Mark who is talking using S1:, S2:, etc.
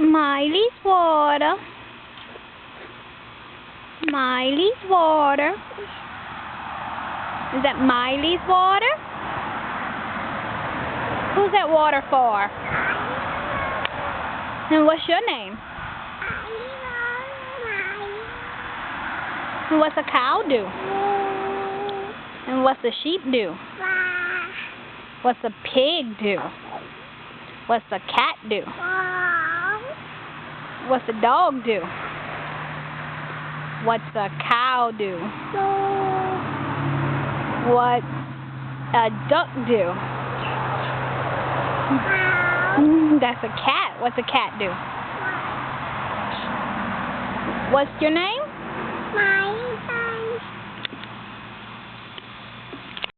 S1: Myleigh's water. Myleigh's water. Is that Myleigh's water? Who's that water for? And what's your name? And what's a cow do? And what's a sheep do? What's a pig do? What's a cat do? What's a dog do? What's a cow do? What's a duck do? That's a cat. What's a cat do? What's your name?
S2: Myleigh.